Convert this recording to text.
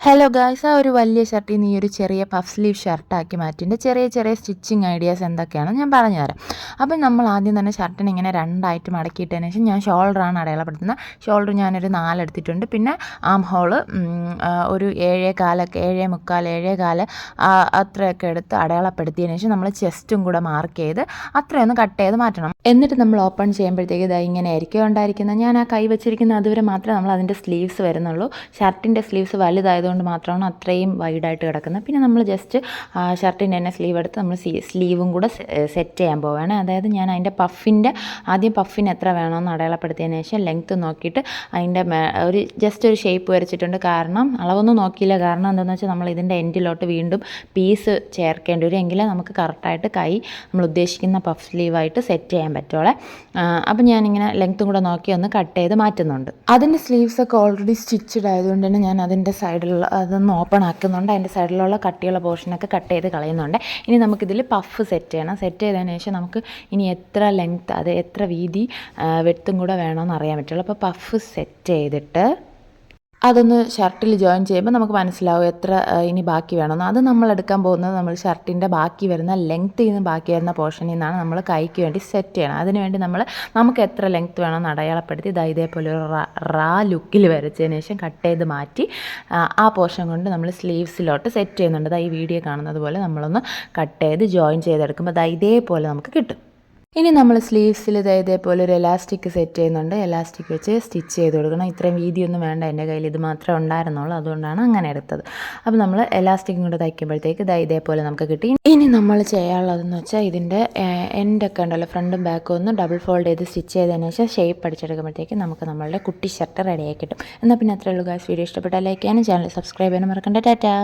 Hello guys, ആ ഒരു വലിയ ഷർട്ടിൽ നിന്ന് ഈ ഒരു ചെറിയ പഫ് സ്ലീവ് ഷർട്ടാക്കി മാറ്റിൻ്റെ ചെറിയ ചെറിയ സ്റ്റിച്ചിങ് ഐഡിയാസ് എന്തൊക്കെയാണെന്ന് ഞാൻ പറഞ്ഞുതരാം. അപ്പം നമ്മൾ ആദ്യം തന്നെ ഷർട്ടിനെ ഇങ്ങനെ രണ്ടായിട്ട് മടക്കിയിട്ടതിന് ശേഷം ഞാൻ ഷോൾഡറാണ് അടയാളപ്പെടുത്തുന്നത്. ഷോൾഡർ ഞാനൊരു 4 എടുത്തിട്ടുണ്ട്. പിന്നെ ആം ഹോള് ഒരു 7.25 അത്രയൊക്കെ എടുത്ത് അടയാളപ്പെടുത്തിയതിന് ശേഷം നമ്മൾ ചെസ്റ്റും കൂടെ മാർക്ക് ചെയ്ത് അത്രയൊന്ന് കട്ട് ചെയ്ത് മാറ്റണം. എന്നിട്ട് നമ്മൾ ഓപ്പൺ ചെയ്യുമ്പോഴത്തേക്ക് ഇതാ ഇങ്ങനെ ആയിരിക്കും ഉണ്ടായിരിക്കുന്നത്. ഞാൻ ആ കൈ വെച്ചിരിക്കുന്ന അതുവരെ മാത്രമേ നമ്മൾ അതിൻ്റെ സ്ലീവ്സ് വരുന്നുള്ളൂ. ഷർട്ടിൻ്റെ സ്ലീവ്സ് വലുതായതുകൊണ്ട് മാത്രമാണ് അത്രയും വൈഡായിട്ട് കിടക്കുന്നത്. പിന്നെ നമ്മൾ ജസ്റ്റ് ഷർട്ടിൻ്റെ തന്നെ സ്ലീവ് എടുത്ത് നമ്മൾ സ്ലീവും കൂടെ സെറ്റ് ചെയ്യാൻ പോവുകയാണ്. അതായത് ഞാൻ അതിൻ്റെ ആദ്യം പഫിന് എത്ര വേണമെന്ന് അടയാളപ്പെടുത്തിയതിന് ശേഷം ലെങ്ത്ത് നോക്കിയിട്ട് അതിൻ്റെ ജസ്റ്റ് ഒരു ഷേപ്പ് വരച്ചിട്ടുണ്ട്. കാരണം അളവൊന്നും നോക്കിയില്ല. കാരണം എന്താണെന്ന് വെച്ചാൽ നമ്മൾ ഇതിൻ്റെ എൻഡിലോട്ട് വീണ്ടും പീസ് ചേർക്കേണ്ടി വരും. എങ്കിലേ നമുക്ക് കറക്റ്റായിട്ട് കൈ നമ്മൾ ഉദ്ദേശിക്കുന്ന പഫ് സ്ലീവായിട്ട് സെറ്റ് ചെയ്യാൻ പറ്റുള്ളൂ. അപ്പം ഞാനിങ്ങനെ ലെങ്ത്തും കൂടെ നോക്കി ഒന്ന് കട്ട് ചെയ്ത് മാറ്റുന്നുണ്ട്. അതിൻ്റെ സ്ലീവ്സൊക്കെ ഓൾറെഡി സ്റ്റിച്ചഡ് ആയതുകൊണ്ട് തന്നെ ഞാൻ അതിൻ്റെ സൈഡിലുള്ള അതൊന്ന് ഓപ്പൺ ആക്കുന്നുണ്ട്. അതിൻ്റെ സൈഡിലുള്ള കട്ടിയുള്ള പോർഷനൊക്കെ കട്ട് ചെയ്ത് കളയുന്നുണ്ട്. ഇനി നമുക്കിതിൽ പഫ് സെറ്റ് ചെയ്യണം. സെറ്റ് ചെയ്തതിന് ശേഷം നമുക്ക് ഇനി എത്ര ലെങ്ത്ത് എത്ര വീതി വെട്ടും കൂടെ വേണമെന്ന് അറിയാൻ പറ്റുള്ളൂ. അപ്പോൾ പഫ് സെറ്റ് ചെയ്തിട്ട് അതൊന്ന് ഷർട്ടിൽ ജോയിൻ ചെയ്യുമ്പോൾ നമുക്ക് മനസ്സിലാവും എത്ര ഇനി ബാക്കി വേണമെന്ന്. അത് നമ്മൾ എടുക്കാൻ പോകുന്നത് നമ്മൾ ഷർട്ടിൻ്റെ ബാക്കി വരുന്ന ലെങ്ത്തിൽ നിന്ന് ബാക്കി വരുന്ന പോർഷനിൽ നിന്നാണ് നമ്മൾ കൈക്ക് വേണ്ടി സെറ്റ് ചെയ്യണം. അതിനുവേണ്ടി നമുക്ക് എത്ര ലെങ്ത്ത് വേണമെന്ന് അടയാളപ്പെടുത്തി ഇതേപോലെ ഒരു റാ ലുക്കിൽ വരച്ചതിന് ശേഷം കട്ട് ചെയ്ത് മാറ്റി ആ പോർഷൻ കൊണ്ട് നമ്മൾ സ്ലീവ്സിലോട്ട് സെറ്റ് ചെയ്യുന്നുണ്ട്. ഈ വീഡിയോ കാണുന്നത് പോലെ നമ്മളൊന്ന് കട്ട് ചെയ്ത് ജോയിൻ ചെയ്തെടുക്കുമ്പോൾ ഇതേപോലെ നമുക്ക് കിട്ടും. ഇനി നമ്മൾ സ്ലീവ്സിൽ ഇതേപോലെ ഒരു എലാസ്റ്റിക് സെറ്റ് ചെയ്യുന്നുണ്ട്. എലാസ്റ്റിക് വെച്ച് സ്റ്റിച്ച് ചെയ്ത് കൊടുക്കണം. ഇത്രയും വീതിയൊന്നും വേണ്ട, എൻ്റെ കയ്യിൽ ഇത് മാത്രമേ ഉണ്ടായിരുന്നുള്ളൂ, അതുകൊണ്ടാണ് അങ്ങനെ എടുത്തത്. അപ്പോൾ നമ്മൾ എലാസ്റ്റിക്കും കൂടെ തയ്ക്കുമ്പോഴത്തേക്ക് ഇതേപോലെ നമുക്ക് കിട്ടി. ഇനി നമ്മൾ ചെയ്യാനുള്ളതെന്ന് വെച്ചാൽ ഇതിൻ്റെ എൻഡൊക്കെ ഉണ്ടല്ലോ, ഫ്രണ്ടും ബാക്കും ഒന്ന് ഡബിൾ ഫോൾഡ് ചെയ്ത് സ്റ്റിച്ച് ചെയ്തതിന് ശേഷം ഷേപ്പ് അടിച്ചെടുക്കുമ്പോഴത്തേക്ക് നമുക്ക് നമ്മളുടെ കുട്ടി ഷർട്ട് റെഡിയായി കിട്ടും. എന്നാൽ പിന്നെ അത്രയേ ഉള്ളൂ ഗൈസ്. വീഡിയോ ഇഷ്ടപ്പെട്ടാൽ ലൈക്ക് ചെയ്യാനും ചാനൽ സബ്സ്ക്രൈബ് ചെയ്യാനും മറക്കണ്ട. ടാറ്റാ.